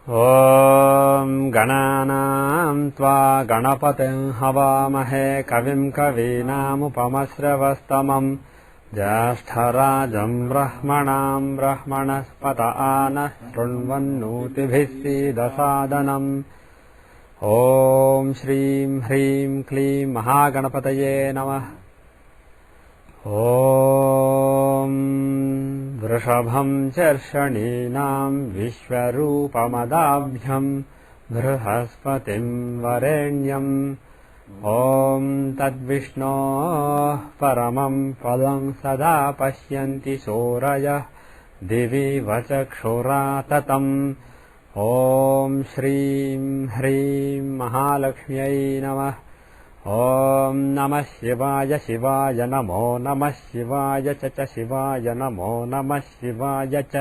ॐ गणानां त्वा गणपतिं हवामहे कविं कवीनामुपमश्रवस्तमम् ज्येष्ठराजं ब्रह्मणां ब्रह्मणस्पत आनः शृण्वन्नोतिभिः सीदसादनम् ॐ श्रीं ह्रीं क्लीं महागणपतये नमः। ॐ वृषभं चर्षणीनां विश्वरूपमदाभ्यं बृहस्पतिं वरेण्यम् ॐ तद्विष्णोः परमं पदं सदा पश्यन्ति सूरयः दिवि वचक्षुरा ततम्। ॐ श्रीं ह्रीं महालक्ष्म्यै नमः। ॐ नमः शिवाय शिवाय नमो नमः शिवाय च शिवाय नमो नमः शिवाय च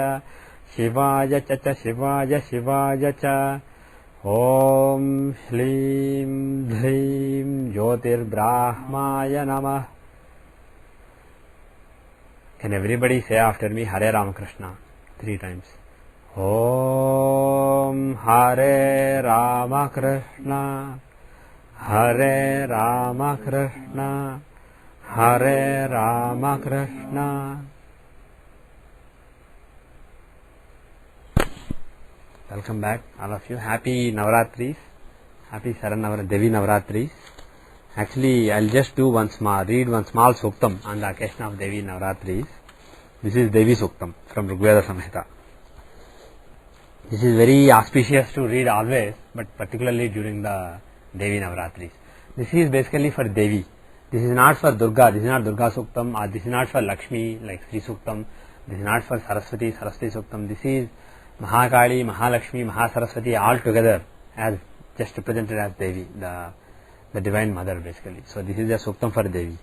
शिवाय च शिवाय शिवाय च। ॐ श्लीं ह्रीं ज्योतिर्ब्राह्माय नमः। Can everybody say after me Hare Ramakrishna 3 times? Om Hare Ramakrishna Hare Ramakrishna Hare Ramakrishna. Welcome back all of you. Happy Navaratris. Happy Saran Devi Navaratris. Actually, I'll just read one small suktam on the occasion of Devi Navaratris. This is Devi Suktam from Rigveda Samhita. This is very auspicious to read always, but particularly during the Devi Navaratris. This is basically for Devi. This is not for Durga. This is not Durga Suktam, or this is not for Lakshmi like Sri Suktam. This is not for Saraswati Suktam. This is Mahakali, Mahalakshmi, Mahasaraswati all together as just represented as Devi, the divine mother basically. So this is the Suktam for Devi.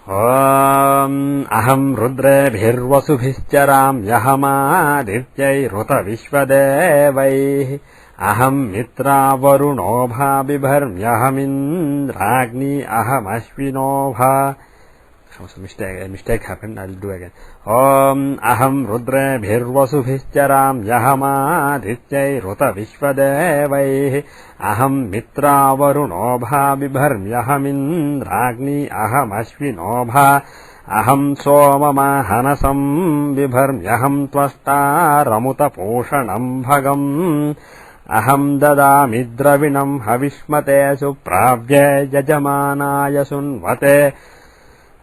Om aham rudre bhirvasubhischyaram yahamadityai ruta vishvadevai aham mitra varunobha bibharmyahamindragni aham ashvinobha. Mistake happened. I'll do again. Om aham rudre bhirvasubhischyaram yahamadityai ruta vishvadevai aham mitra varunobha bibharmyahamindragni aham ashvinobha aham somamahanasam bibharmyaham tvasta ramuta poshanam bhagam aham dadami dravinam havishmate supravye yajamanaya sunvate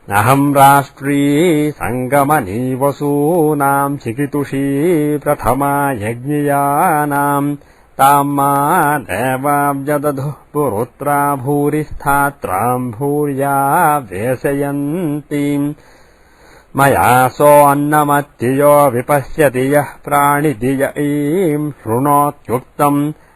aham rashtrī sangamani vasunam chikitushi prathama yajñiyānam tamma devāvjadadhuh purutra bhūristhatram bhūrya vesayantim maya so annamattiyo vipasyati yah pranitiya im shrunotyuktam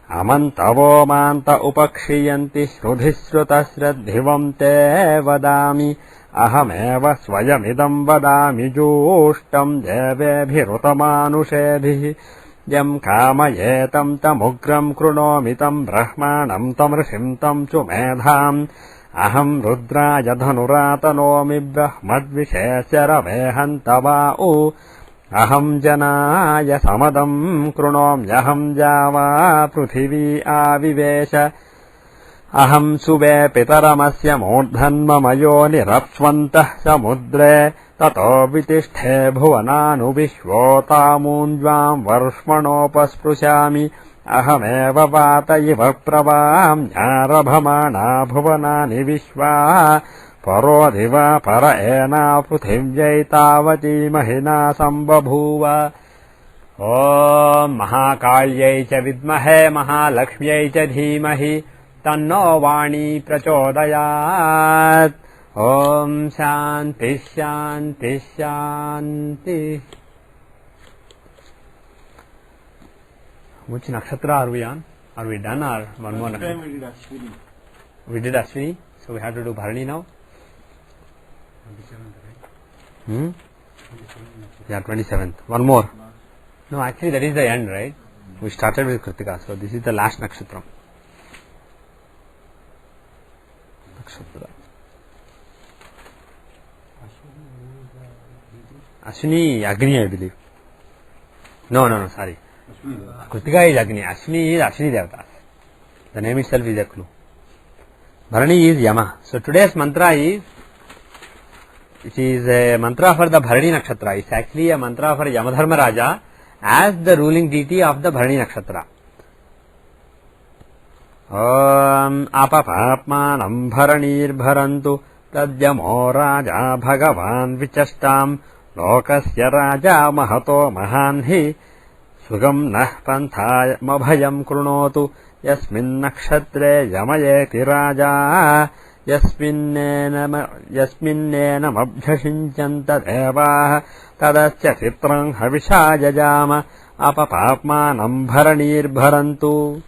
amantavo manta upakshiyanti shrudhisrutasradhivam te vadami अहमेव स्वयमिदं वदामि जोष्टं देवेभिरुतमानुषेभिः यं कामयेतं तमुग्रं कृणोमि तं ब्रह्माणं तमृषिं तं चु मेधाम् अहं रुद्राय धनुरातनोमि ब्रह्मद्विषेस्य रवेहन्तवाउ अहं जनाय समदं कृणोम्यहं जावा पृथिवी आविवेश अहं सुवे पितरमस्य मूर्धन्ममयो निरप्स्वन्तः समुद्रे ततो वितिष्ठे भुवनानुविश्वोतामूञ्ज्वां वर्ष्मणोपस्पृशामि अहमेव वात इव प्रवाम्यारभमाणा भुवनानि विश्वा परोधिवा पर एना पृथिव्यै तावती महिना सम्बभूव। ॐ महाकाल्यै च विद्महे महालक्ष्म्यै च धीमहि तन्नो वाणी प्रचोदयात्। ॐ शान्ति शान्ति शान्ति। Which nakshatra are we on? Are we done or one more? Last time we did Ashwini. We did Ashwini, so we have to do Bharani now. 27th, right? Yeah, 27th. One more. No, actually that is the end, right? We started with Kritika, so this is the last nakshatra. Ashwini, Agni, I believe. No, sorry. Kritika is Agni. Ashwini is Ashwini Devatas. The name itself is a clue. Bharani is Yama. So today's mantra is, it is a mantra for the Bharani Nakshatra. It's actually a mantra for Yamadharma Raja as the ruling deity of the Bharani Nakshatra. Om apapapmanam bharanir bharantu tadyamo raja bhagavan vichastam lokasya raja mahato mahanhi sugam nah panthaya mabhayam krunotu yasmin nakshatre yamayeti raja yasminnena mabhyashinchanta devah tadasya citrang havisha jajama apapapmanam bharanir bharantu.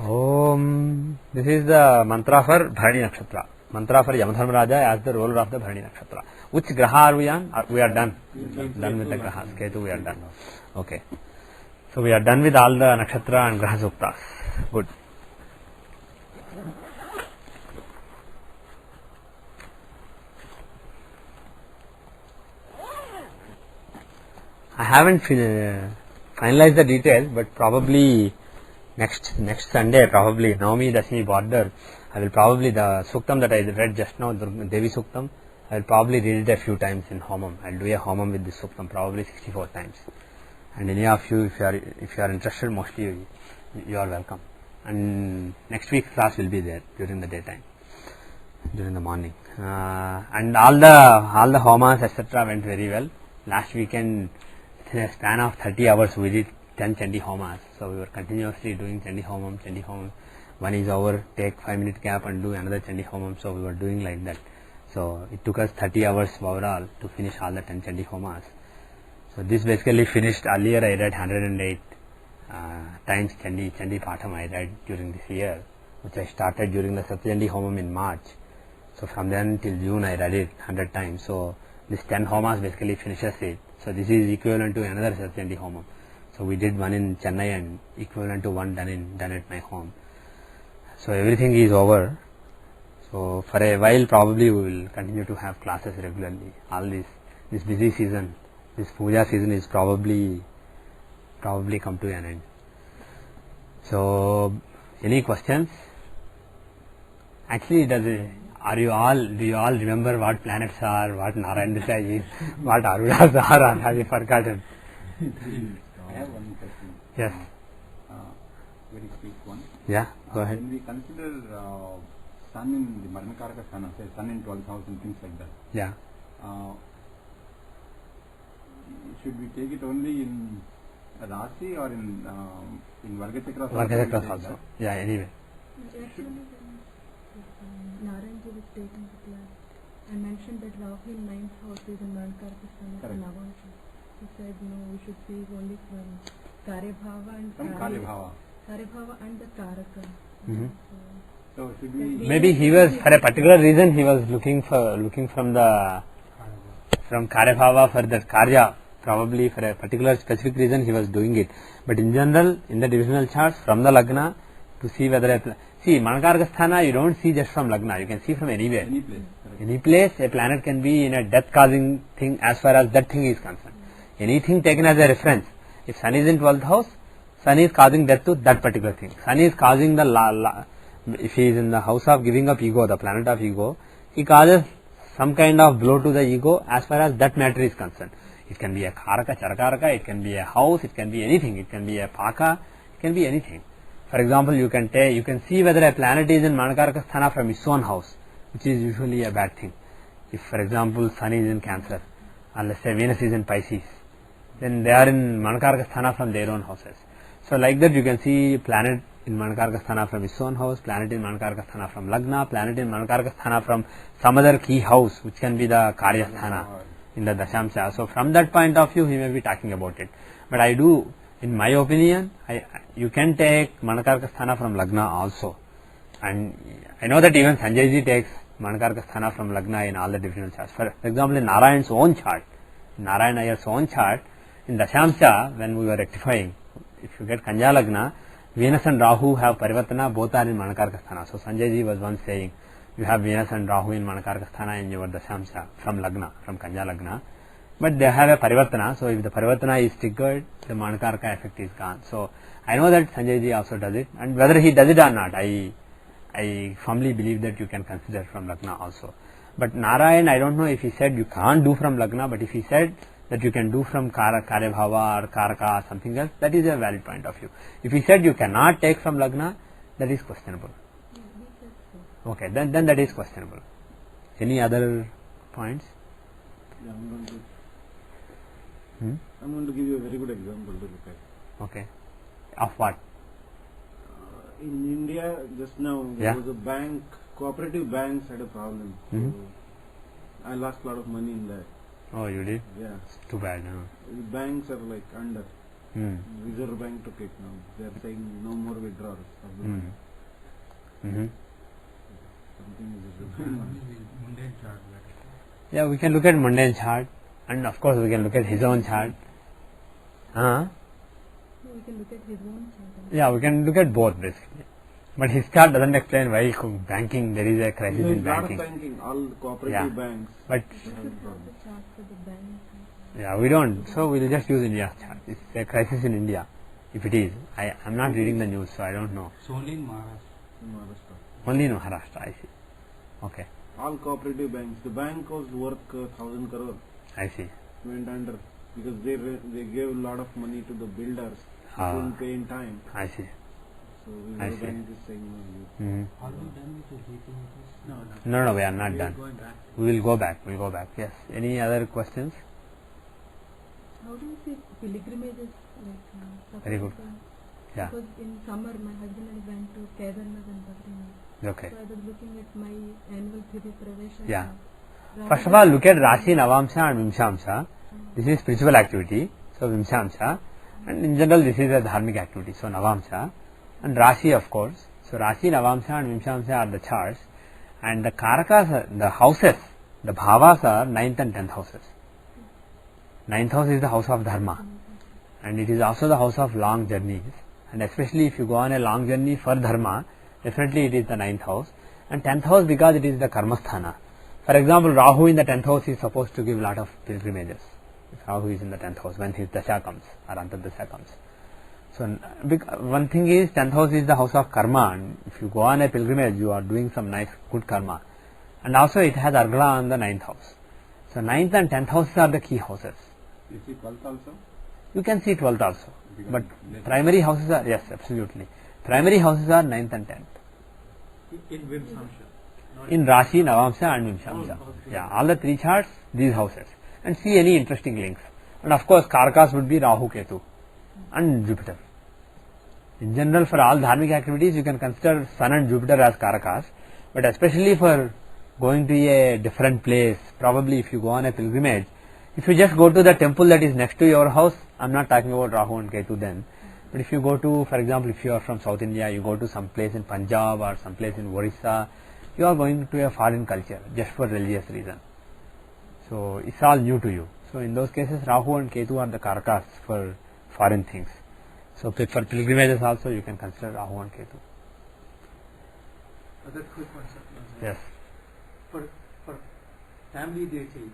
Om. This is the mantra for Bharani Nakshatra. Mantra for Yamadharma Raja as the ruler of the Bharani Nakshatra. Which graha are we on? We are done. Done with the grahas. Ketu, we are done. Okay. So we are done with all the Nakshatra and Graha Suktas. Good. I haven't finalized the details, but probably next Sunday, probably Navami Dashami border, I will probably, the Suktam that I read just now, Devi Suktam, I will probably read it a few times in Homam. I will do a Homam with this Suktam, probably 64 times. And any of you, if you are interested, mostly you are welcome. And next week's class will be there during the daytime, during the morning. And all the Homas, etc. went very well. Last weekend, in a span of 30 hours, we did 10 Chandi Homas. So we were continuously doing Chandi Homam. One is over, take 5-minute gap and do another Chandi Homam. So we were doing like that. So it took us 30 hours overall to finish all the 10 Chandi Homas. So this basically finished. Earlier I read 108 times Chandi Patham I read during this year, which I started during the Satyachandi Homam in March. So from then till June I read it 100 times. So this 10 Homas basically finishes it. So this is equivalent to another Satyachandi Homam. So we did one in Chennai and equivalent to one done at my home. So everything is over. So for a while probably we will continue to have classes regularly. All this busy season, this puja season is probably come to an end. So any questions? Actually, do you all remember what planets are, what Narayan Desai is, what Arudas are, or have you forgotten? I have one question. Yes. Very quick one. Yeah, go ahead. When we consider sun in the Marmakaraka Sthana, say sun in 12th house and things like that. Yeah. Should we take it only in Rasi or in Varga Chakra? Varga Chakra also. Yeah, anyway. Actually, Narayan ji was taken to class. I mentioned that Rahu in 9th house is in Marmakaraka Sthana and Navamsha. He said no, we should see only from Karyabhava and Karyabhava and the Karaka. So should we? Maybe he was, for a particular reason, he was looking from Karyabhava for the Karya. Probably for a particular specific reason he was doing it. But in general, in the divisional charts, from the Lagna to see whether Manakaraka Sthana you don't see just from Lagna. You can see from anywhere. Any place a planet can be in a death-causing thing as far as that thing is concerned. Anything taken as a reference. If Sun is in 12th house, Sun is causing death to that particular thing. Sun is causing if he is in the house of giving up ego, the planet of ego, he causes some kind of blow to the ego as far as that matter is concerned. It can be a Karaka, Charakaraka, it can be a house, it can be anything, it can be a Paka, it can be anything. For example, you can see whether a planet is in Manakaraka Sthana from its own house, which is usually a bad thing. If, for example, Sun is in Cancer, or let's say Venus is in Pisces, then they are in Manakaraka Sthana from their own houses. So like that you can see planet in Manakaraka Sthana from its own house, planet in Manakaraka Sthana from Lagna, planet in Manakaraka Sthana from some other key house, which can be the Karya Sthana in the Dashamsha. So from that point of view, he may be talking about it. But I do, in my opinion, you can take Manakaraka Sthana from Lagna also. And I know that even Sanjay ji takes Manakaraka Sthana from Lagna in all the divisional charts. For example, in Narayan's own chart, Narayan Ayer's own chart, in Dashamsha, when we were rectifying, if you get Kanja Lagna, Venus and Rahu have Parivartana, both are in Manakaraka Sthana. So Sanjay ji was once saying, you have Venus and Rahu in Manakaraka Sthana in your Dashamsha from Lagna, from Kanja Lagna. but they have a parivartana, so if the parivartana is triggered, the Manakaraka effect is gone. So I know that Sanjay ji also does it, and whether he does it or not, I firmly believe that you can consider from Lagna also. But Narayan, I don't know if he said you can't do from Lagna, but if he said that you can do from Karyabhava or Karaka or something else, that is a valid point of view. If he said you cannot take from Lagna, that is questionable. Yeah, he said so. Okay, then that is questionable. Any other points? Yeah, Hmm? I'm going to give you a very good example to look at. Okay. Of what? In India, just now, Yeah. there was a bank, cooperative banks had a problem. Mhm. So I lost a lot of money in that. Oh, you did? Yeah. Too bad. No? The banks are like under. Hmm. Reserve Bank took it now. They are saying no more withdrawals of the Hmm. money. Mm-hmm. Something is going on. Yeah, we can look at mundane chart, and of course we can look at his own chart. No, we can look at his own chart. Yeah, we can look at both basically. But his chart doesn't explain why banking, there is a crisis in Lot of banking. banking, all cooperative Yeah. banks. But We should have the chart for the bank. yeah, we don't. So we'll just use India's chart. It's a crisis in India. If it is, I'm not reading the news, so I don't know. It's only in Maharashtra. In Maharashtra. Only in Maharashtra, I see. Okay, All cooperative banks. The bank was worth 1,000 crore. I see. Went under because they gave a lot of money to the builders. Who Ah. couldn't pay in time. I see. So I Reserve see. Bank is saying no. Mm-hmm. Are we done with the GP meters? No. No, we are not We are done. going back. We will go back. We'll go back. Yes. Any other questions? How do you see pilgrimages? Very good. Yeah. Because in summer, my husband and I went to Kedarnath and Badrinath. Okay. So I was looking at my annual Thivi Pravesha. Yeah. Rather First of than- all, look at Rashi, Navamsa and Vimshamsa. This is spiritual activity. So Vimshamsa. And in general, this is a dharmic activity. So Navamsa. And Rashi, of course. So Rashi, Navamsa and Vimshamsa are the charts. And the Karakas, the houses, the Bhavas are 9th and 10th houses. 9th house is the house of Dharma. And it is also the house of long journeys. And especially if you go on a long journey for Dharma, definitely it is the 9th house. And 10th house because it is the Karmasthana. For example, Rahu in the 10th house is supposed to give a lot of pilgrimages. If Rahu is in the 10th house when his Dasha comes or Antardasha comes. So one thing is 10th house is the house of karma, and if you go on a pilgrimage you are doing some nice good karma. And also it has Argala on the 9th house. So 9th and 10th houses are the key houses. You see 12th also? You can see 12th also. Because But later- primary houses are, yes, absolutely. Primary houses are 9th and 10th. In Vimsamsha. Not In Rashi, Navamsa and Vimshamsa. Oh, okay. Yeah, all the three charts, these houses. And see any interesting links. And of course, Karakas would be Rahu, Ketu and Jupiter. In general, for all dharmic activities, you can consider Sun and Jupiter as Karakas. But especially for going to a different place, probably if you go on a pilgrimage, if you just go to the temple that is next to your house, I'm not talking about Rahu and Ketu then. But if you go to, for example, if you are from South India, you go to some place in Punjab or some place in Orissa, you are going to a foreign culture just for religious reason. So it's all new to you. So in those cases, Rahu and Ketu are the Karakas for foreign things. So for pilgrimages also, you can consider Rahu and Ketu. Other quick one, sir. Yes. For family deity,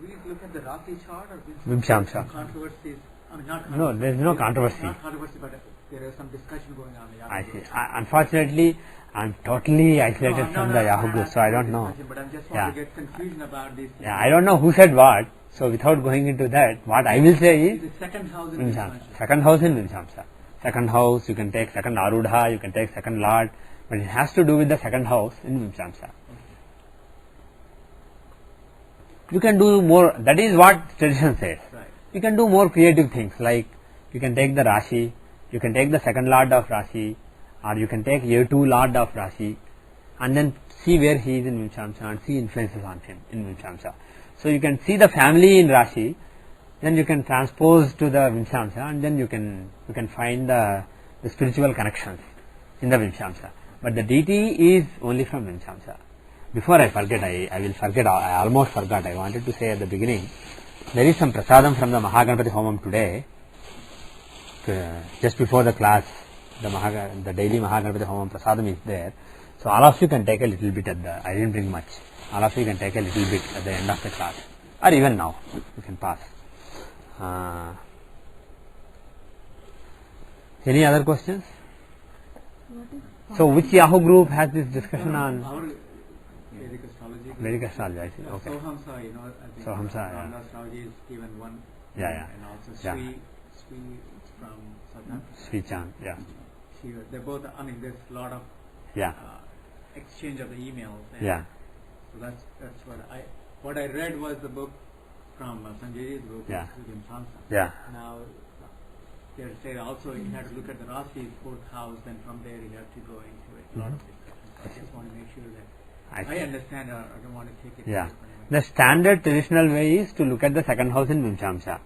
do we look at the Rashi chart or Vimshamsa. controversies? I mean, not No, there is no controversy. Not controversy, but there is some discussion going on. Yeah, I see. Unfortunately, I'm totally isolated No, from no, the no, Yahoo I'm group, not so I don't asking know. discussion, but I'm just Yeah. want to get confusion about these things. Yeah, I don't know who said what. So without going into that, what I will say is The second house in Vimshamsa. Vimshamsa. Second house in Vimshamsa. Second house, you can take second Arudha, you can take second Lord, but it has to do with the second house in Vimshamsa. You can do more, that is what tradition says. Right. You can do more creative things, like you can take the Rashi, you can take the second Lord of Rashi, or you can take A2 Lord of Rashi, and then see where he is in Vimshamsa and see influences on him in Vimshamsa. So you can see the family in Rashi, then you can transpose to the Vimshamsa, and then you can find the spiritual connections in the Vimshamsa. But the deity is only from Vimshamsa. Before I forget, I will forget, I almost forgot, I wanted to say at the beginning, there is some prasadam from the Mahaganapati Homam today, just before the class, the daily Mahaganapati Homam prasadam is there. So all of you can take a little bit I didn't bring much, all of you can take a little bit at the end of the class. or even now you can pass. Any other questions? What is So which Yahoo group has this discussion on Our Vedic astrology. Vedic astrology? I see. Okay. Sohamsa, I think. Sohamsa, yeah. Ramdas astrology is given one. Yeah. And also Yeah. Sri from South Africa. Sri Chan. Yeah. They're both, there's a lot of Yeah. exchange of the emails. And Yeah. So that's what I read was the book from Sanjay's book, Yeah. William Thompson. Yeah. Now, they say also you have to look at the Rasi's fourth house, then from there you have to go into it. A lot of discussions. I just want to make sure that I understand. I don't want to take it. Yeah. different. The standard traditional way is to look at the second house in Vimshamsa,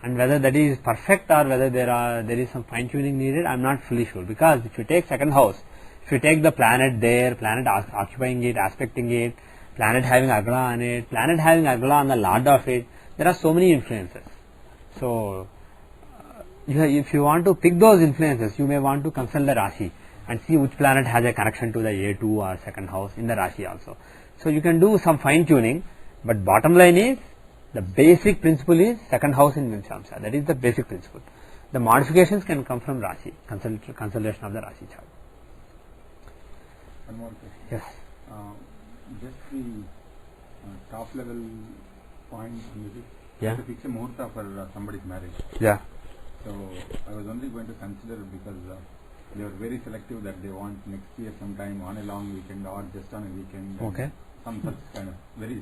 and whether that is perfect or whether there is some fine tuning needed, I am not fully sure. Because if you take second house, if you take the planet there, planet occupying it, aspecting it, planet having Agla on it, planet having Agla on the Lord of it, there are so many influences. So if you want to pick those influences, you may want to consult the Rashi and see which planet has a connection to the A2 or second house in the Rashi also. So you can do some fine tuning, but bottom line is the basic principle is second house in Vimshamsa. That is the basic principle. The modifications can come from Rashi, consultation of the Rashi chart. One more question. Yes. Just the top level point music. Yeah. To fix a muhurta for somebody's marriage. Yeah. So I was only going to consider because they are very selective that they want next year sometime on a long weekend or just on a weekend. Okay. Some such kind of very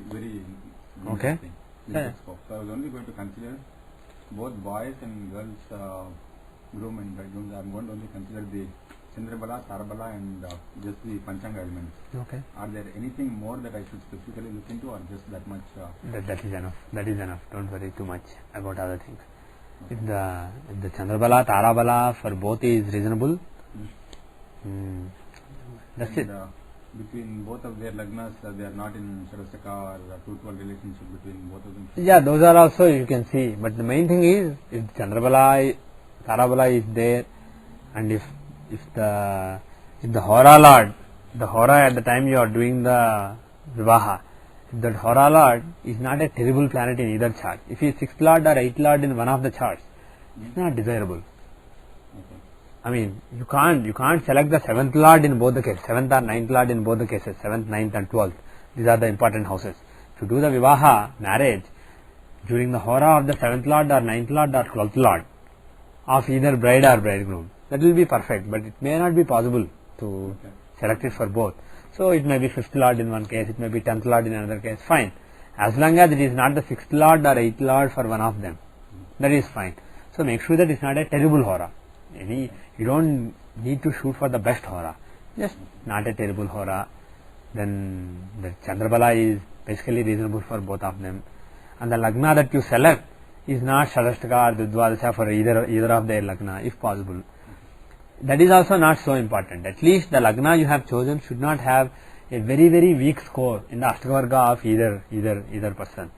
Okay. thing. Yeah. So I was only going to consider both boys and girls groom and bridegrooms. I'm going to only consider the Chandrabala, Tarabala and just the Panchanga elements. Okay. Are there anything more that I should specifically look into or just that much? That is enough. That is enough. Don't worry too much about other things. If the Chandrabala, Tarabala for both is reasonable, that's it. Between both of their lagnas, they are not in Sarasaka or 212 relationship between both of them. Yeah, those are also you can see. But the main thing is, if Chandrabala, Tarabala is there, and if the Hora Lord, the Hora at the time you are doing the Vivaha, if that Hora Lord is not a terrible planet in either chart, if he is 6th Lord or 8th Lord in one of the charts, it's not desirable. Okay. I mean, you can't select the 7th Lord in both the cases, 7th or 9th Lord in both the cases, 7th, 9th and 12th. These are the important houses. If you do the Vivaha, marriage, during the Hora of the 7th Lord or 9th Lord or 12th Lord of either bride or bridegroom, that will be perfect, but it may not be possible to select it for both. So it may be 5th Lord in one case, it may be 10th Lord in another case, fine. As long as it is not the 6th Lord or 8th Lord for one of them, that is fine. So make sure that it is not a terrible Hora. You don't need to shoot for the best Hora, just not a terrible Hora. Then the Chandrabala is basically reasonable for both of them. And the Lagna that you select is not Shadashtaka or Dudvadasha for either of their Lagna, if possible. That is also not so important. At least the Lagna you have chosen should not have a very, very weak score in the Ashtakavarga of either person.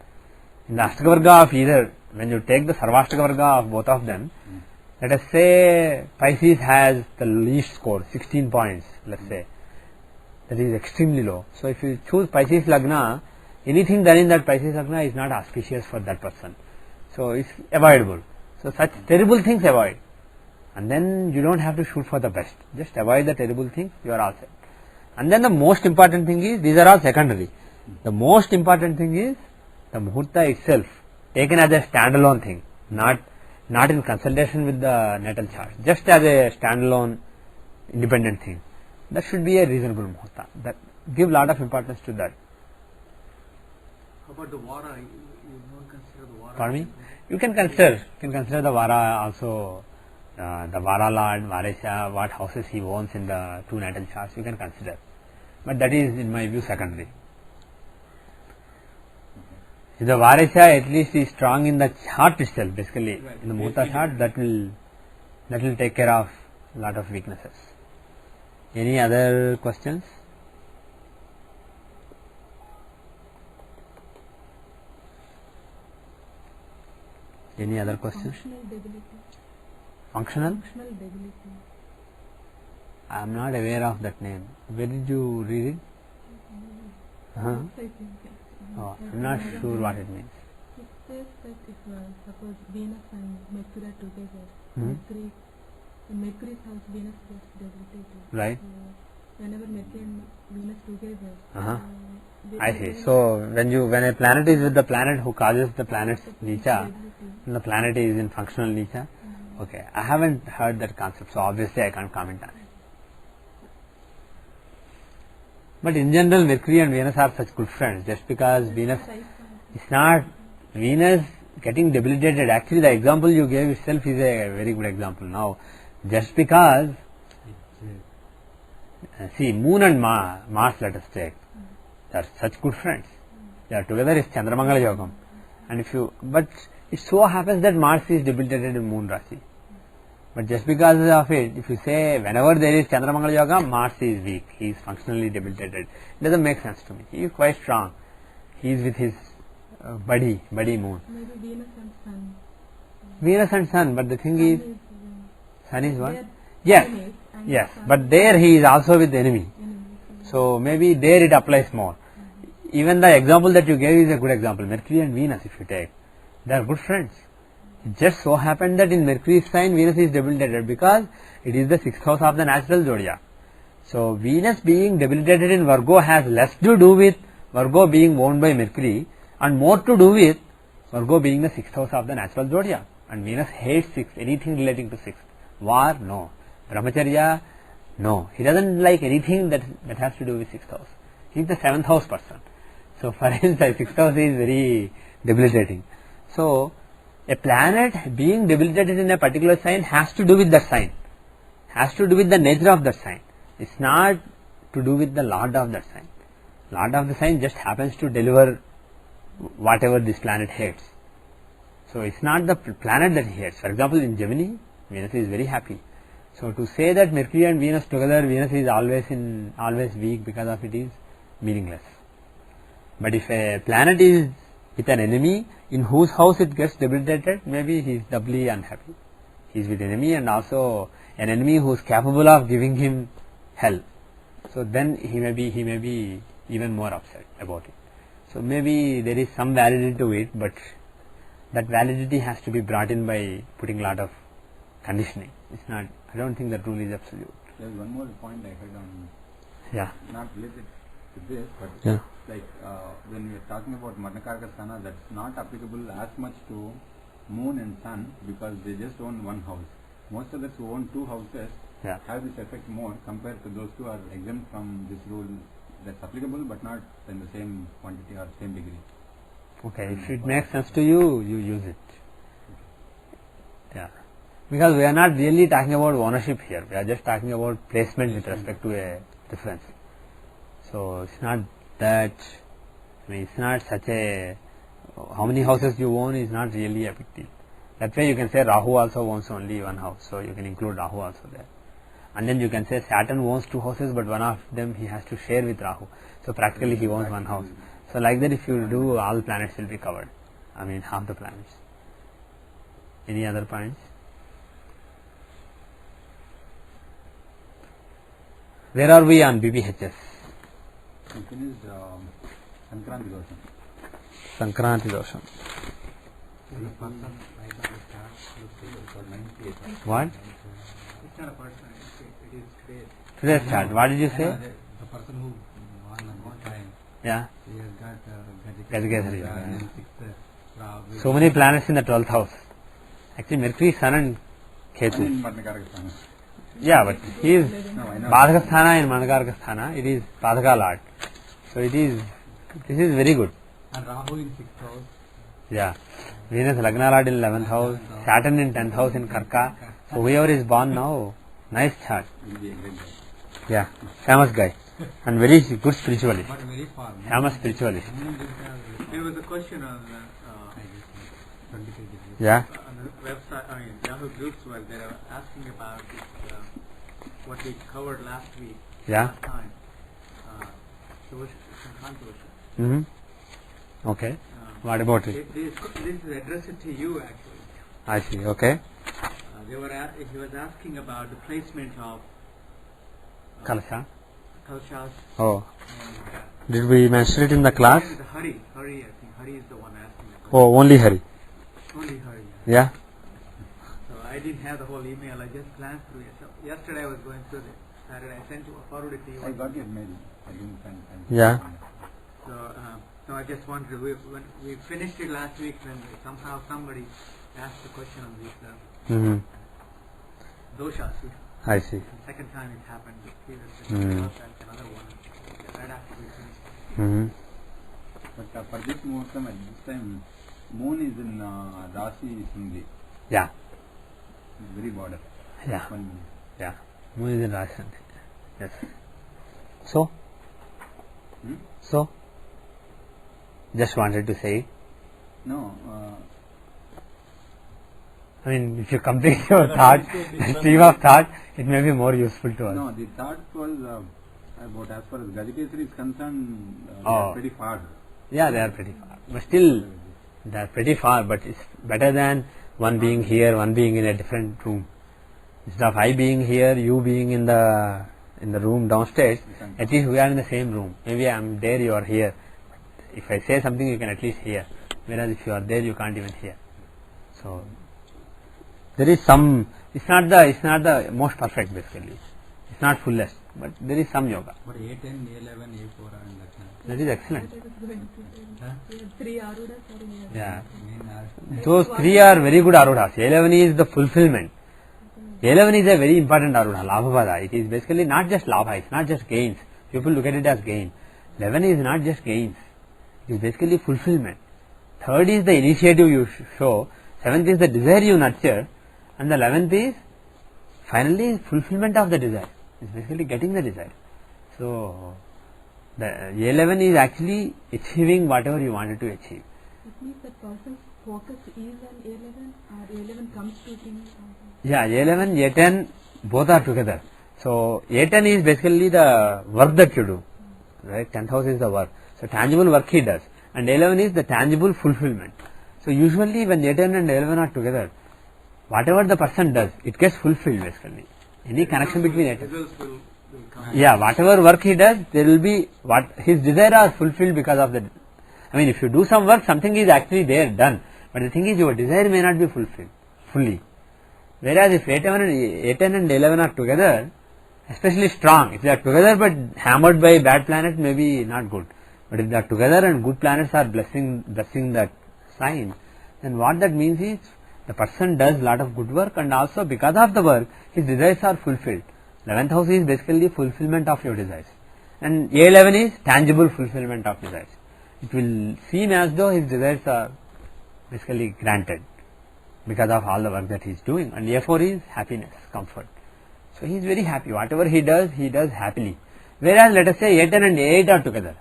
In the Ashtakavarga of either, when you take the Sarvashtakavarga of both of them, let us say Pisces has the least score, 16 points, let's say. That is extremely low. So if you choose Pisces Lagna, anything done in that Pisces Lagna is not auspicious for that person. So it's avoidable. So such terrible things avoid. And then you don't have to shoot for the best. Just avoid the terrible things, you are all set. And then the most important thing is, these are all secondary. The most important thing is the Muhurta itself, taken as a standalone thing, not in consultation with the natal chart, just as a standalone independent thing. That should be a reasonable Muhurta. That give lot of importance to that. How about the Vara? You don't consider the Vara? Pardon me? You can consider the Vara also, the Vara Lord, Varesha, what houses he owns in the two natal charts, you can consider. But that is in my view secondary. If the Varesha at least is strong in the chart itself, basically in the Muhurta chart, that will take care of a lot of weaknesses. Any other questions? Any other questions? Functional debility. Functional? Functional debility. I am not aware of that name. Where did you read it? I think, Oh, I am not sure what it means. It says that if suppose Venus and Mercury are together, Hmm. in Mercury's house Venus gets debilitated. Right. So whenever Mercury and Venus together, Uh-huh. they I see. they So when a planet is with the planet who causes the planet's Nicha, debility. and the planet is in functional Nicha. Okay, I haven't heard that concept, so obviously I can't comment on it. But in general, Mercury and Venus are such good friends. Just because Venus, it's not Venus getting debilitated. Actually, the example you gave itself is a very good example. Now, just because, see, Moon and Mars, let us take, they are such good friends. They are together is Chandramangala Yogam. And but it so happens that Mars is debilitated in Moon Rashi. But just because of it, if you say whenever there is Chandramangala Yoga, Mars is weak. He is functionally debilitated. It doesn't make sense to me. He is quite strong. He is with his buddy Moon. Maybe Venus and Sun. Venus and Sun, but the thing is, Sun is they what? are Yes, enemies and yes. Sun But there he is also with the enemy. enemies. So maybe there it applies more. Even the example that you gave is a good example. Mercury and Venus, if you take, they are good friends. It just so happened that in Mercury's sign, Venus is debilitated because it is the 6th house of the natural zodiac. So Venus being debilitated in Virgo has less to do with Virgo being owned by Mercury and more to do with Virgo being the 6th house of the natural zodiac. And Venus hates 6, anything relating to 6. War, no. Brahmacharya, no. He doesn't like anything that has to do with 6th house. He is the 7th house person. So for instance, 6th house is very debilitating. So a planet being debilitated in a particular sign has to do with that sign, has to do with the nature of that sign. It's not to do with the lord of that sign. Lord of the sign just happens to deliver whatever this planet hates. So it's not the planet that he hates. For example, in Gemini, Venus is very happy. So to say that Mercury and Venus together, Venus is always weak because of it is meaningless. But if a planet is with an enemy in whose house it gets debilitated, maybe he is doubly unhappy. He is with enemy and also an enemy who is capable of giving him hell. So then he may be even more upset about it. So maybe there is some validity to it, but that validity has to be brought in by putting a lot of conditioning. It's not. I don't think that rule is absolute. There's one more point I heard on, Yeah. not related to this, but Yeah. like when we are talking about Marnakaraka Sthana, that's not applicable as much to Moon and Sun because they just own one house. Most others who own two houses Yeah. have this effect more compared to those who are exempt from this rule. That's applicable but not in the same quantity or same degree. Okay. If it makes sense to you, you use it. Yeah. Because we are not really talking about ownership here. We are just talking about placement with respect to a difference. So it's not that. I mean, it's not such a. How many houses you own is not really a big deal. That way you can say Rahu also owns only one house, so you can include Rahu also there. And then you can say Saturn owns two houses, but one of them he has to share with Rahu. So practically he owns one house. So like that, if you do, all planets will be covered. I mean, half the planets. Any other points? Where are we on BBHS? We finished Sankranti Dosham. Sankranti Dosham. What? It's not a person, it is today. Today's chart. What did you say? The person who won at this time, Yeah. he has got Gajageshari. and sixth, So many planets in the 12th house. Actually, Mercury, Sun and Ketu. In Marnakaraka Sthana. Yeah, but he is No, I know. Badhaka Sthana in Manakaraka Sthana. It is Badhaka Lord. So it is. This is very good. and Rahu in sixth house. Yeah. Venus Lagna Lord in 11th house. Saturn in 10th house in Karka. So whoever is born now, nice chart. Will be a great guy. Yeah. Famous guy. And very good spiritualist. But very far. Famous spiritualist. There was a question on 23 degrees. Yeah. on the website, I mean, Yahoo groups where they were asking about this, what we covered last week, Yeah. last time, Sankhantosha. Okay. What about it? This is addressed to you actually. I see. Okay. He was asking about the placement of Kalasha. kalshas Oh. and Did we mention it in the class? Hari, I think Hari is the one asking the question. Oh, only Hari. Only her. Yeah. So I didn't have the whole email. I just glanced through it. So yesterday I was going through it. Saturday I sent you forwarded to you. I got your mail. I didn't send. Yeah. So no, I just wanted to. When we finished it last week, when somehow somebody asked a question on these doshas. I see. The second time it happened. Mm. Another one. Right after we finished. But for this muhurtam, at this time, moon is in Rasi Sindhi, Yeah. very border. Yeah. 1 minute. Yeah. Moon is in Rashi. Yes. So? So? Just wanted to say. No, I mean, if you complete your thought, the stream of thought, it may be more useful to us. no, the thought was about as far as Gajikesari is concerned, they Oh. are pretty far. Yeah, they are pretty far. But still, they are pretty far, but it's better than one being here, one being in a different room. Instead of I being here, you being in the room downstairs, at least we are in the same room. Maybe I am there, you are here. If I say something, you can at least hear. Whereas if you are there, you can't even hear. So there is some. It's not the most perfect basically. It's not fullest, but there is some yoga. But A10, A11, A4 and that kind. That is excellent. I was going to say. Huh? We have 3 Arudas are in here. Yeah. Main Those 3 are very good arudhas. 11 is the fulfillment. 11 is a very important arudha, labhavada. It is basically not just labha, it's not just gains. People look at it as gain. 11 is not just gains. It is basically fulfillment. 3rd is the initiative you show. 7th is the desire you nurture. And the 11th is finally fulfillment of the desire. It's basically getting the desire. So the 11 is actually achieving whatever you wanted to achieve. It means that person's focus is on A11 or A11 comes to him. Yeah, A11, A10 both are together. So A10 is basically the work that you do, right? 10th house is the work. So tangible work he does, and A11 is the tangible fulfillment. So usually when A10 and A11 are together, whatever the person does, it gets fulfilled basically. Any connection between A10. Results will come. Yeah, whatever work he does, there will be what his desire are fulfilled because of the. I mean, if you do some work, something is actually there done, but the thing is your desire may not be fulfilled fully. Whereas if A10 and 11 are together, especially strong, if they are together but hammered by bad planet, maybe not good. But if they are together and good planets are blessing that sign, then what that means is the person does lot of good work, and also because of the work, his desires are fulfilled. 11th house is basically fulfillment of your desires, and A11 is tangible fulfillment of desires. It will seem as though his desires are basically granted because of all the work that he is doing, and A4 is happiness, comfort. So he is very happy. Whatever he does happily. Whereas let us say A10 and A8 are together.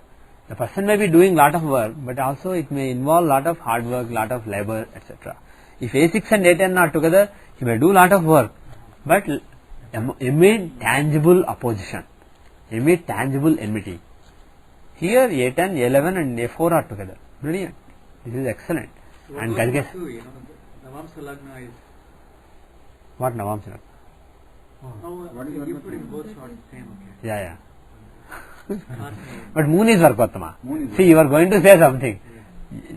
The person may be doing lot of work, but also it may involve lot of hard work, lot of labor, etc. If A6 and A10 are together, he may do lot of work, but amid tangible opposition, amid tangible enmity. Here A10, A11 and A4 are together. Brilliant. This is excellent. So And what Gadge- too, Navamsa Lagna is. What Navamsa? What is you your put in both sorts same, okay. Yeah. Not me. But moon is Varkottama. Moon is See, you are going to say something.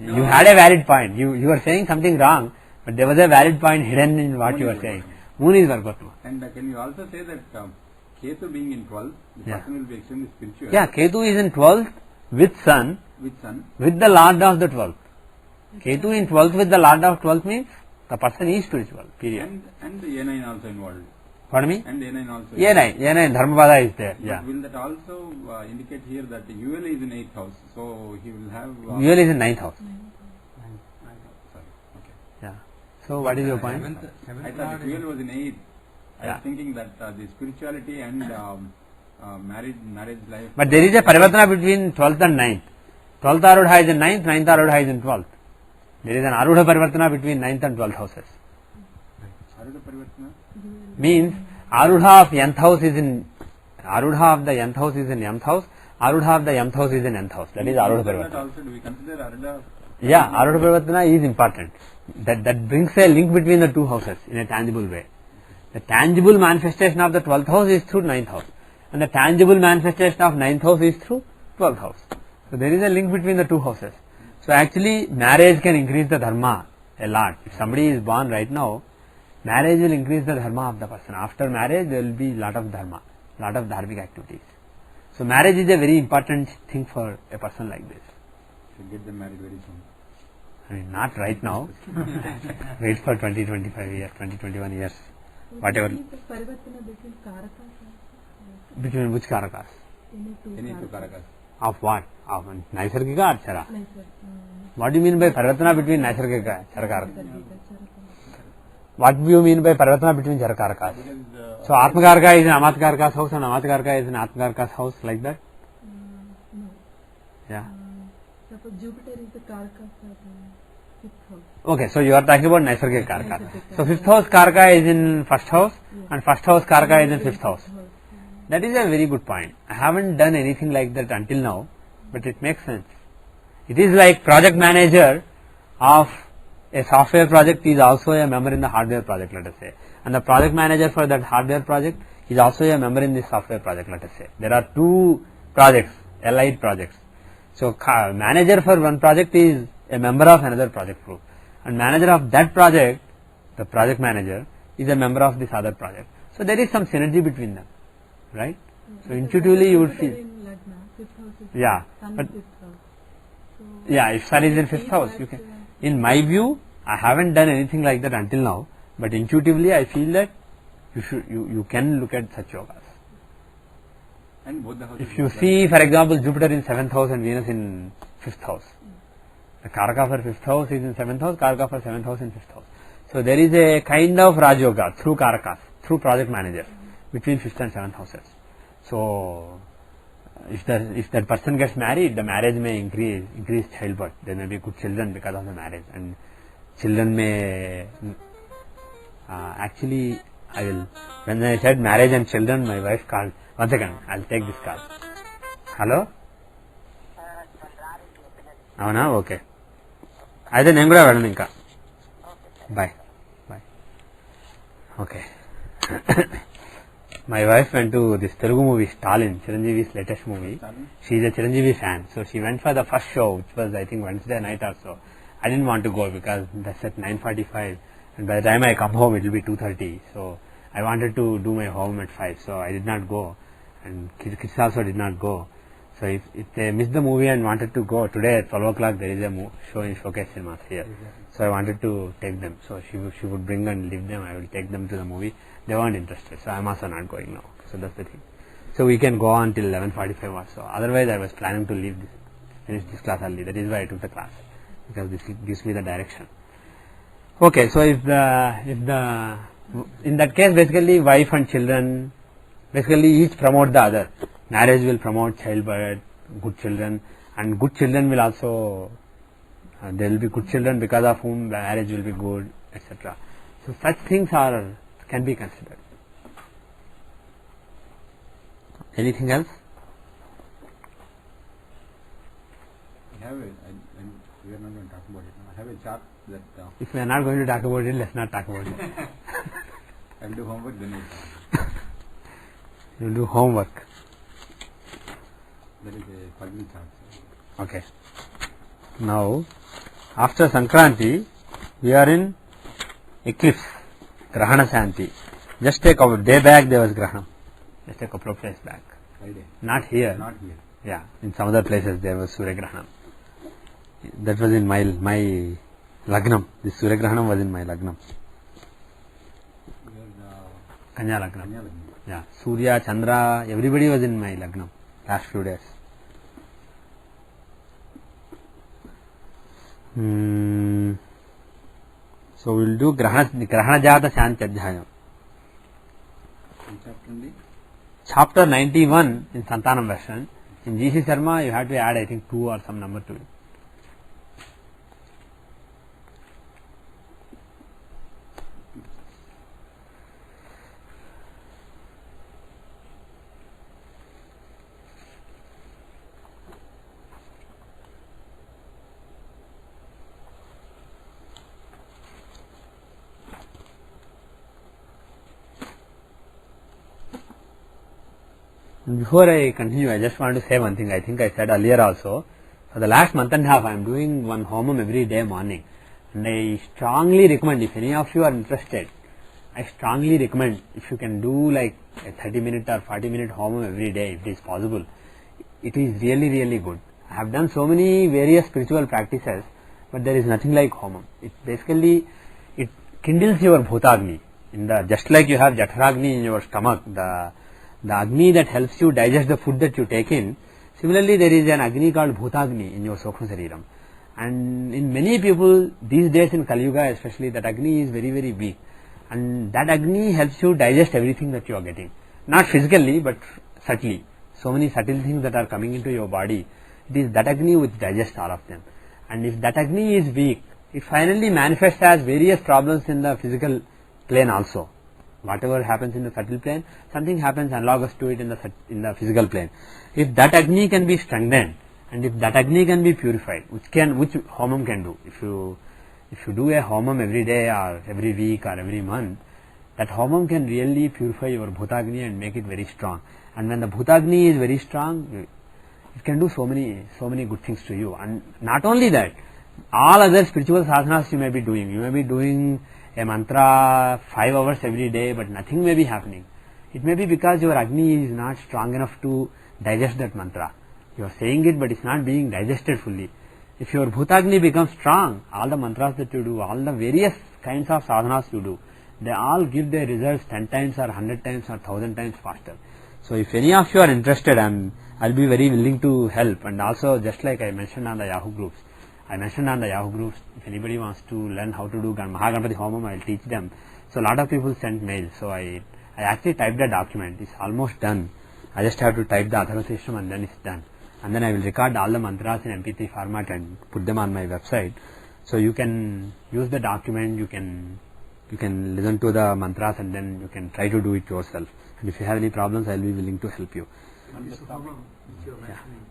You had a valid point. You were saying something wrong, but there was a valid point hidden in what Moon you is were saying. Varkottama. Moon is Varkottama. And can you also say that Ketu being in 12, the Yeah. person will be extremely spiritual. Yeah, Ketu is in 12th with Sun, With Sun. with the Lord of the 12th. Ketu in 12th with the Lord of 12th means the person is spiritual, period. And the A9 also involved. Pardon me? And A9 also. A9, Dharmapada is there, But yeah. will that also indicate here that UL is in 8th house, so he will have. UL is in 9th house. Sorry. Okay. Yeah. So what is your point? I thought if UL was in 8th. I Yeah. was thinking that the spirituality and marriage life. But there is a parivartana between 12th and 9th. 12th Arudha is in 9th, 9th Arudha is in 12th. There is an Arudha parivartana between 9th and 12th houses. Arudha Parivartana? Means Arudha of nth house is in Arudha of the nth house is in mth house. Arudha of the mth house is in nth house. That is Arudha That parivartana. also, do we consider Arudha? Yeah, Arudha parivartana is important. That brings a link between the two houses in a tangible way. The tangible manifestation of the 12th house is through 9th house, and the tangible manifestation of 9th house is through 12th house. So there is a link between the two houses. So actually marriage can increase the dharma a lot. If somebody is born right now, marriage will increase the dharma of the person. After marriage there will be lot of dharma, lot of dharmic activities. So marriage is a very important thing for a person like this. Should get them married very soon. I mean, not right now. Wait for 20, 25 years, 20, 21 years. Whatever. Parivartana between karakas. Between which karakas? Any two karakas. Of what? Of Naisargika or Chara? No, sir. What do you mean by Parivartana between Naisargika and Chara? What do you mean by Parivartana between Chara karakas? So Atmakaraka is in Amatkaraka's house and Amatkaraka is in Atmakaraka's house, like that? No. Yeah. Suppose Jupiter is the karakas of the 5th house. Okay, so you are talking about Naisargika karaka. So 5th house karaka is in 1st house and 1st house karaka is in 5th house. That is a very good point. I haven't done anything like that until now, but it makes sense. It is like project manager of a software project is also a member in the hardware project, let us say. And the project manager for that hardware project is also a member in this software project, let us say. There are two projects, allied projects. So manager for one project is a member of another project group. And manager of that project, the project manager, is a member of this other project. So there is some synergy between them, right? So intuitively you would feel. Yeah, but yeah, if sun is in 5th house, you can. In my view, I haven't done anything like that until now, but intuitively I feel that you can look at such yogas. And both the houses. If you see, for example, Jupiter in 7th house and Venus in 5th house, the Karaka for 5th house is in 7th house, Karaka for 7th house in 5th house. So there is a kind of Raj Yoga through Karakas, through project managers between 5th and 7th houses. So if that person gets married, the marriage may increase childbirth. There may be good children because of the marriage, and children may actually I will. When I said marriage and children, my wife called. 1 second, I'll take this call. Hello? అవునా okay అయితే నేను కూడా వెళ్ళను ఇంకా bye bye okay my wife went to this Telugu movie Stalin, Chiranjeevi's latest movie. She is a Chiranjeevi fan, so she went for the first show, which was I think Wednesday night or so. I didn't want to go because that's at 9:45, and by the time I come home it will be 2:30. So I wanted to do my home at 5, so I did not go, and kids also did not go. So if they missed the movie and wanted to go today at 12 o'clock, there is a show in Showcase Cinemas here. So I wanted to take them. So she would bring and leave them. I will take them to the movie. They weren't interested, so I'm also not going now. So that's the thing. So we can go on till 11:45 or so. Otherwise, I was planning to finish this class early. That is why I took the class, because this gives me the direction. Okay, so in that case, basically wife and children, basically each promote the other. Marriage will promote childbirth, good children, and good children will also. There will be good children because of whom marriage will be good, etc. So such things can be considered. Anything else? We are not going to talk about it now. I have a chart that. If we are not going to talk about it, let's not talk about it. I will do homework then. You will do homework. That is a Pagni chart. Okay. Now, after Sankranti, we are in eclipse, Grahana Shanti. Just a day back there was Grahanam. Just a couple of days back. Friday. Not here. Not here. Yeah, in some other places there was Surya Grahanam. That was in my Lagnam. This Surya Grahanam was in my Lagnam. Kanya Lagnam. Yeah, Surya, Chandra, everybody was in my Lagnam last few days. So we will do Grahana Jata Shanti Adhyayam. Chapter 91 in Santanam version. In GC Sharma you have to add I think 2 or some number to it. Before I continue, I just want to say one thing. I think I said earlier also, For the last month and a half I am doing one homam every day morning, and I strongly recommend, if any of you are interested, I strongly recommend, if you can do like a 30-minute or 40-minute homam every day, if it is possible, it is really good. I have done so many various spiritual practices, but there is nothing like homam. It basically, it kindles your bhutagni, just like you have jaఠragni in your stomach, the agni that helps you digest the food that you take in. Similarly, there is an agni called bhutagni in your Sukshma Shariram, and in many people these days in Kali Yuga especially, that agni is very weak, and that agni helps you digest everything that you are getting, not physically but subtly. So many subtle things that are coming into your body, it is that agni which digests all of them. And if that agni is weak, it finally manifests as various problems in the physical plane also. Whatever happens in the subtle plane, something happens analogous to it in the physical plane. If that agni can be strengthened, and if that agni can be purified, which homam can do. If you do a homam every day or every week or every month, that homam can really purify your bhutagni and make it very strong. And when the bhutagni is very strong, it can do so many good things to you. And not only that, all other spiritual sadhanas you may be doing. You may be doing a mantra 5 hours every day, but nothing may be happening. It may be because your agni is not strong enough to digest that mantra. You are saying it, but it's not being digested fully. If your bhutagni becomes strong, all the mantras that you do, all the various kinds of sadhanas you do, they all give their results 10 times or 100 times or 1000 times faster. So if any of you are interested, I'll be very willing to help. And also, just like I mentioned on the Yahoo groups, if anybody wants to learn how to do Mahaganpati Homam, I'll teach them. So a lot of people sent mails, so I actually typed the document. It's almost done. I just have to type the authorization and then it's done. And then I will record all the mantras in MP3 format and put them on my website. So you can use the document, you can listen to the mantras and then you can try to do it yourself. And if you have any problems, I'll be willing to help you. On this problem which you are mentioning,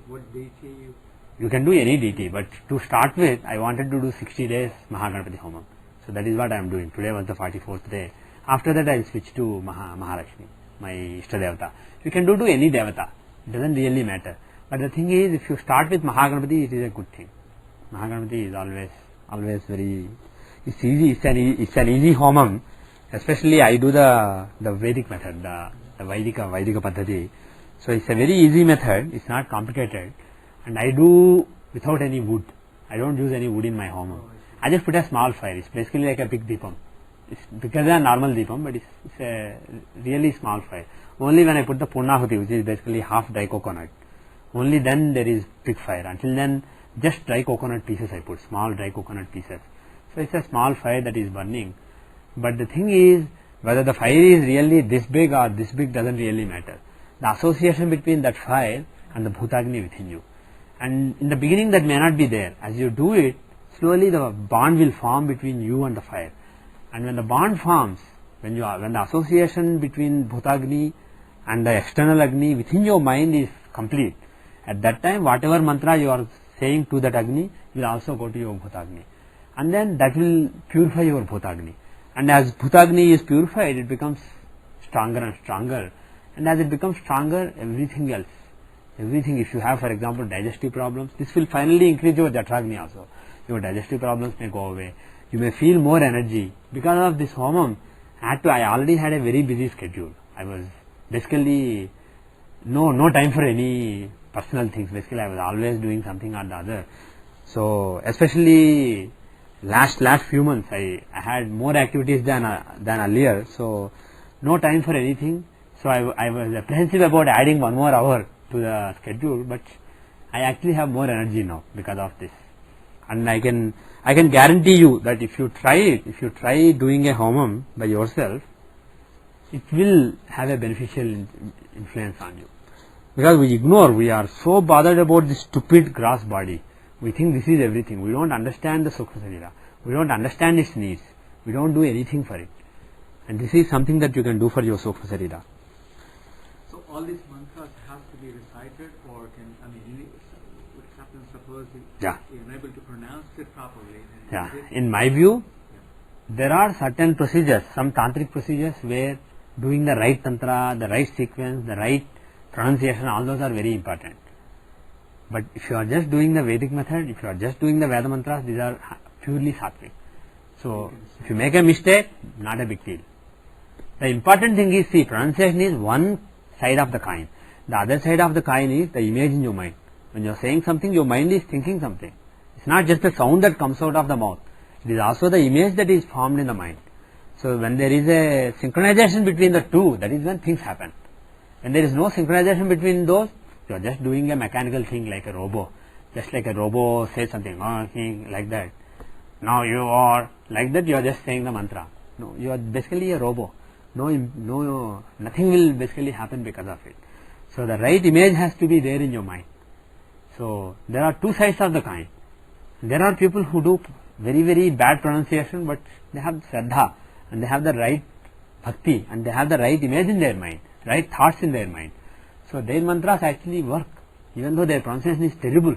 what deity you can do any deity, but to start with, I wanted to do 60 days Mahaganpati Homam. So that is what I am doing. Today was the 44th day. After that, I will switch to Mahalakshmi, my Ishta Devata. You can do to any Devata. It doesn't really matter. But the thing is, if you start with Mahaganpati, it is a good thing. Mahaganpati is always very, it's easy. It's an easy Homam. Especially I do the Vedic method, the Vaidika Paddhati. So it's a very easy method. It's not complicated. And I do without any wood. I don't use any wood in my homam. I just put a small fire. It's basically like a big deepam. It's because they are normal deepam, but it's a really small fire. Only when I put the Purnahuti, which is basically half dry coconut, only then there is big fire. Until then, just dry coconut pieces I put, small dry coconut pieces. So it's a small fire that is burning. But the thing is, whether the fire is really this big or this big doesn't really matter. The association between that fire and the bhutagni within you. And in the beginning that may not be there. As you do it, slowly the bond will form between you and the fire. And when the bond forms, when the association between bhutagni and the external agni within your mind is complete, at that time whatever mantra you are saying to that agni will also go to your bhutagni. And then that will purify your bhutagni. And as bhutagni is purified, it becomes stronger and stronger. And as it becomes stronger, everything else, if you have, for example, digestive problems, this will finally increase your jaఠragni also. Your digestive problems may go away. You may feel more energy. Because of this homam, I already had a very busy schedule. I was basically no time for any personal things. Basically, I was always doing something or the other. So, especially last few months, I had more activities than earlier. So, no time for anything. So, I was apprehensive about adding 1 more hour to the schedule, but I actually have more energy now because of this. And I can guarantee you that if you try doing a homam by yourself, it will have a beneficial influence on you. Because we are so bothered about this stupid gross body. We think this is everything. We don't understand the Sukshma Sharira. We don't understand its needs. We don't do anything for it. And this is something that you can do for your Sukshma Sharira. So all these mantras have to be recited, or what happens, suppose you're unable to pronounce it properly. In my view, there are certain procedures, some tantric procedures where doing the right tantra, the right sequence, the right pronunciation, all those are very important. But if you are just doing the Vedic method, if you are just doing the Veda mantras, these are purely sattvic. So if you make a mistake, not a big deal. The important thing is, see, pronunciation is one side of the coin. The other side of the coin is the image in your mind. When you are saying something, your mind is thinking something. It's not just the sound that comes out of the mouth. It is also the image that is formed in the mind. So when there is a synchronization between the two, that is when things happen. When there is no synchronization between those, you are just doing a mechanical thing like a robot. Just like a robot says something, like that. Now you are, like that you are just saying the mantra. No, you are basically a robot. Nothing will basically happen because of it. So the right image has to be there in your mind. So there are two sides of the coin. There are people who do very, very bad pronunciation, but they have Shraddha and they have the right bhakti and they have the right image in their mind, right thoughts in their mind. So their mantras actually work, even though their pronunciation is terrible.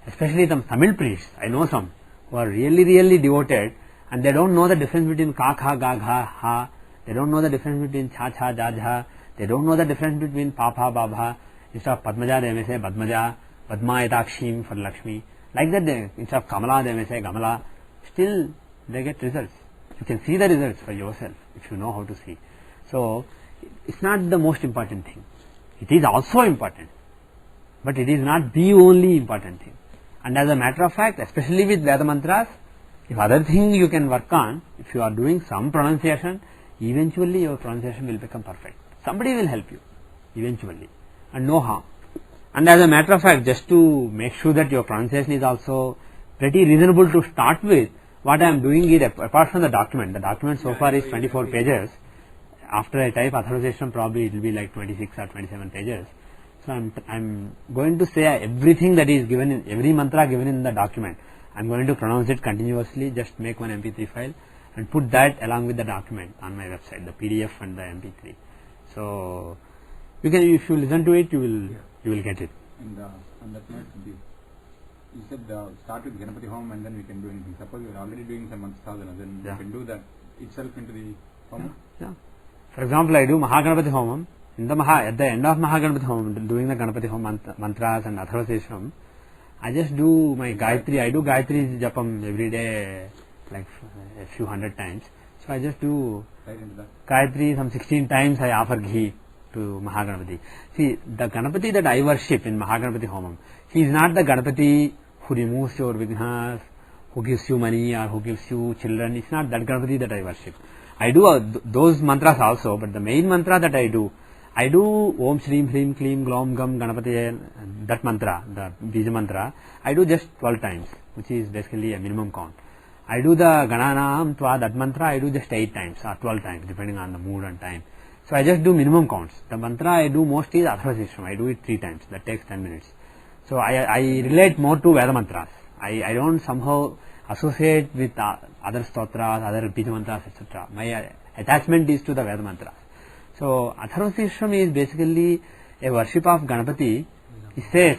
Especially some Tamil priests, I know some who are really, really devoted, and they don't know the difference between ka, kha, ga, gha, ha. They don't know the difference between cha, cha, ja, jha. They don't know the difference between pa, pa, ba, bha. Instead of Padmaja, they may say Padmaja, Padma, Etakshim for Lakshmi. Like that, instead of Kamala, they may say Kamala. Still, they get results. You can see the results for yourself if you know how to see. So, it's not the most important thing. It is also important, but it is not the only important thing. And as a matter of fact, especially with Veda mantras, if other thing you can work on, if you are doing some pronunciation, eventually your pronunciation will become perfect. Somebody will help you, eventually, and no harm. And as a matter of fact, just to make sure that your pronunciation is also pretty reasonable to start with, what I am doing is, apart from the document so far is 24 pages. After I type authorization, probably it will be like 26 or 27 pages. So I'm going to say everything that is given in, every mantra given in the document. I'm going to pronounce it continuously, just make one MP3 file and put that along with the document on my website, the PDF and the MP3. So you can, if you listen to it, you will get it. And on that note, you said start with Ganapati Home and then we can do anything. Suppose you are already doing some Mantra, then you can do that itself into the home. Yeah. For example, I do Mahaganapati Homam. At the end of Mahaganapati Homam, doing the Ganapati Home mantras and authorization, I just do my Gayatri. I do Gayatri Japam every day, like a few hundred times. So I just do Gayatri some 16 times. I offer ghee to Mahaganapati. See, the Ganapati that I worship in Mahaganapati Homam, he is not the Ganapati who removes your vignas, who gives you money or who gives you children. It's not that Ganapati that I worship. I do those mantras also, but the main mantra that I do Om Shrim Hrim Klim Glom Gam Ganapati, that mantra, the Bija mantra, I do just 12 times, which is basically a minimum count. I do the Gananam Tva, that mantra, I do just 8 times or 12 times, depending on the mood and time. So I just do minimum counts. The mantra I do most is authorization. I do it 3 times. That takes 10 minutes. So I relate more to Veda mantras. I don't somehow associate with other stotras, other Bija mantras, etc. My attachment is to the Veda mantras. So authorization is basically a worship of Ganapati. It says,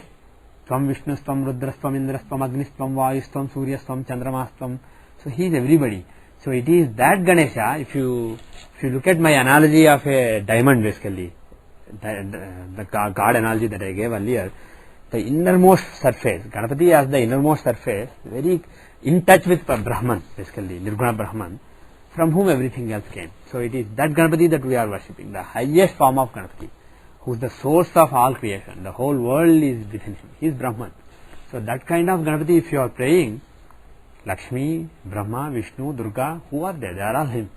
Tvam Vishnustvam, Rudrastvam, Indrastvam, Agnistvam, Vayustvam, Suryastvam, Chandramastam. So he is everybody. So it is that Ganesha. If you look at my analogy of a diamond, basically, the God analogy that I gave earlier, the innermost surface, Ganapati as the innermost surface, very in touch with Brahman, basically, Nirguna Brahman, from whom everything else came. So it is that Ganapati that we are worshipping, the highest form of Ganapati, who is the source of all creation. The whole world is within him. He is Brahman. So that kind of Ganapati, if you are praying, Lakshmi, Brahma, Vishnu, Durga, who are there? They are all him.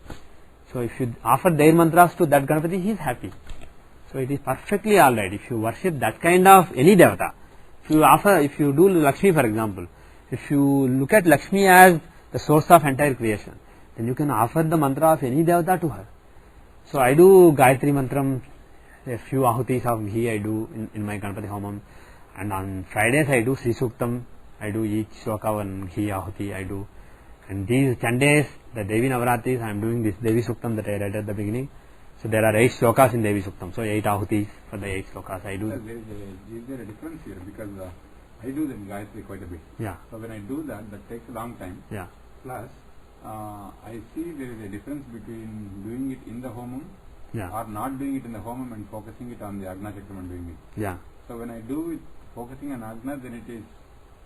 So if you offer their mantras to that Ganapati, he is happy. So it is perfectly alright. If you worship that kind of any devata, if you do Lakshmi, for example, if you look at Lakshmi as the source of entire creation, then you can offer the mantra of any devata to her. So I do Gayatri mantram, a few ahutis of ghee I do in my Ganapati Homam, and on Fridays I do Sri Suktam. I do each shloka one ghee ahuti I do, and these Sundays, the Devi Navaratris, I am doing this Devi Suktam that I read at the beginning. So there are 8 shlokas in Devi Suktam, so 8 ahutis for the 8 shlokas I do. Is there a difference here? Because I do the Gayatri quite a bit. Yeah. So when I do that takes a long time. Yeah. Plus, I see there is a difference between doing it in the homam or not doing it in the homam and focusing it on the Agna Chakram and doing it. Yeah. So when I do it focusing on asana, then it is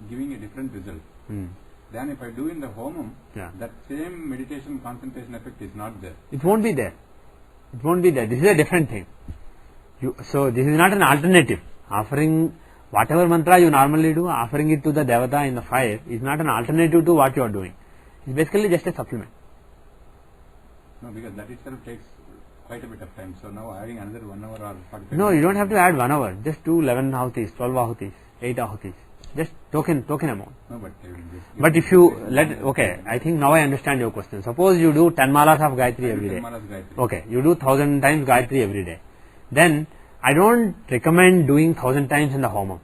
giving a different result. Hmm. Then if I do in the homam, Yeah. that same meditation concentration effect is not there. It won't be there. It won't be there. This is a different thing. So this is not an alternative. Offering whatever mantra you normally do, offering it to the devata in the fire is not an alternative to what you are doing. It's basically just a supplement. No, because that itself takes quite a bit of time. So now adding another 1 hour or 45 No, you minutes. don't have to add 1 hour. Just do 11 ahutis, 12 ahutis, 8 ahutis. Just token amount. No, but I will just But if you I think now I understand your question. Suppose you do 10 malas of Gayatri every day. 10 malas Gayatri. Okay, you do 1000 times Gayatri every day. Then I don't recommend doing 1000 times in the homam.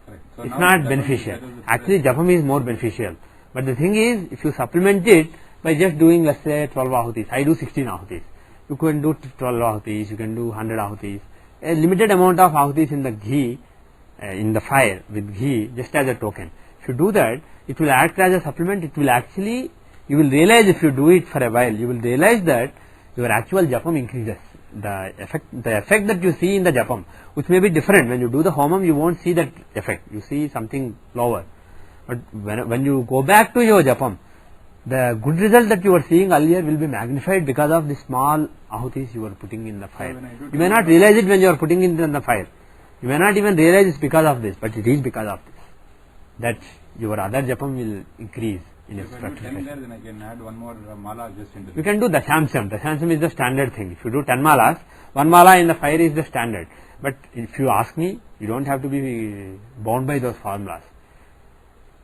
Correct. So It's now not that beneficial. was the Actually, japam is more beneficial. But the thing is, if you supplement it by just doing, let's say, 12 ahutis, I do 16 ahutis. You can do 12 ahutis, you can do 100 ahutis. A limited amount of ahutis in the ghee, in the fire with ghee, just as a token. If you do that, it will act as a supplement. It will actually, you will realize if you do it for a while, you will realize that your actual japam increases. The effect that you see in the japam, which may be different. When you do the homam, you won't see that effect. You see something lower. But when you go back to your japam, the good result that you were seeing earlier will be magnified because of the small ahutis you were putting in the fire. when I do You may not realize it when you are putting it in the fire. You may not even realize it's because of this, but it is because of this. That your other japam will increase in its If I do 10 fructification. there, then I can add one more mala just into You this. can do dashamsam. Dashamsam is the standard thing. If you do 10 malas, 1 mala in the fire is the standard. But if you ask me, you don't have to be bound by those formulas.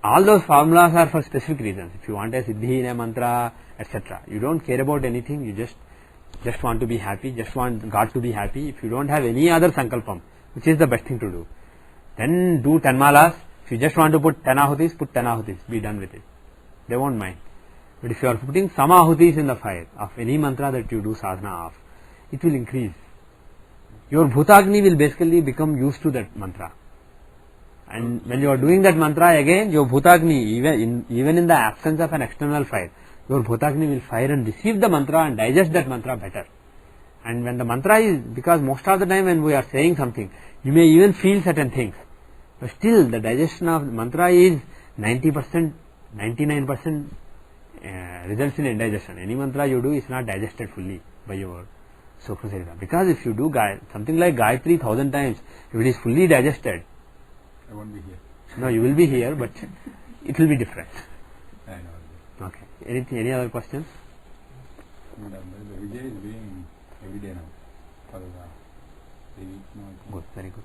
All those formulas are for specific reasons. If you want a siddhi in a mantra, etc. You don't care about anything. You just want to be happy. Just want God to be happy. If you don't have any other sankalpam, which is the best thing to do, then do 10 malas. If you just want to put 10 ahutis, put 10 ahutis. Be done with it. They won't mind. But if you are putting some ahutis in the fire of any mantra that you do sadhana of, it will increase. Your bhutagni will basically become used to that mantra. And when you are doing that mantra again, your bhutagni, even in the absence of an external fire, your bhutagni will fire and receive the mantra and digest that mantra better. And when the mantra is, because most of the time when we are saying something, you may even feel certain things. But still, the digestion of the mantra is 90%, 99% results in indigestion. Any mantra you do is not digested fully by your Sukha Sarira. Because if you do something like Gayatri 1000 times, if it is fully digested, I won't be here. no, you will be here, but it will be different. I know. Okay. Any other questions? And, the Vijay is doing every day now. For 3 weeks now. I think. Good, very good.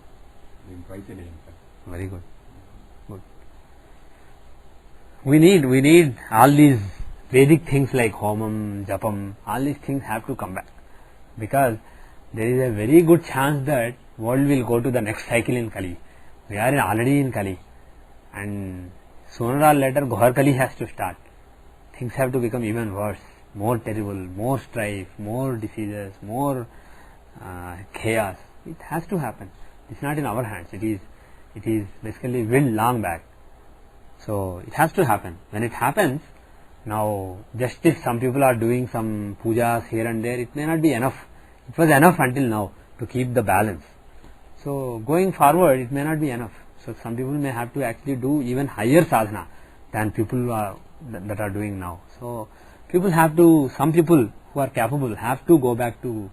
Doing twice a day, in fact. Very good. Good. We need all these Vedic things like homam, japam, all these things have to come back. Because there is a very good chance that world will go to the next cycle in Kali. We are already in Kali. And sooner or later Ghor Kali has to start. Things have to become even worse, more terrible, more strife, more diseases, more chaos. It has to happen. It's not in our hands. It is basically willed long back. So it has to happen. When it happens, now just if some people are doing some pujas here and there, it may not be enough. It was enough until now to keep the balance. So going forward, it may not be enough. So some people may have to actually do even higher sadhana than people that are doing now. So some people who are capable have to go back to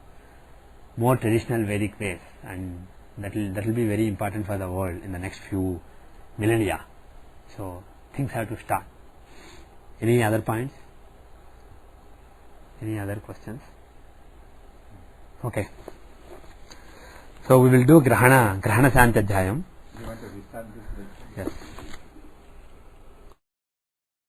more traditional Vedic ways, and that will be very important for the world in the next few millennia. So things have to start. Any other points? Any other questions? Okay. So we will do Grahana Shanti Adhyayam. You want to restart this? Yes.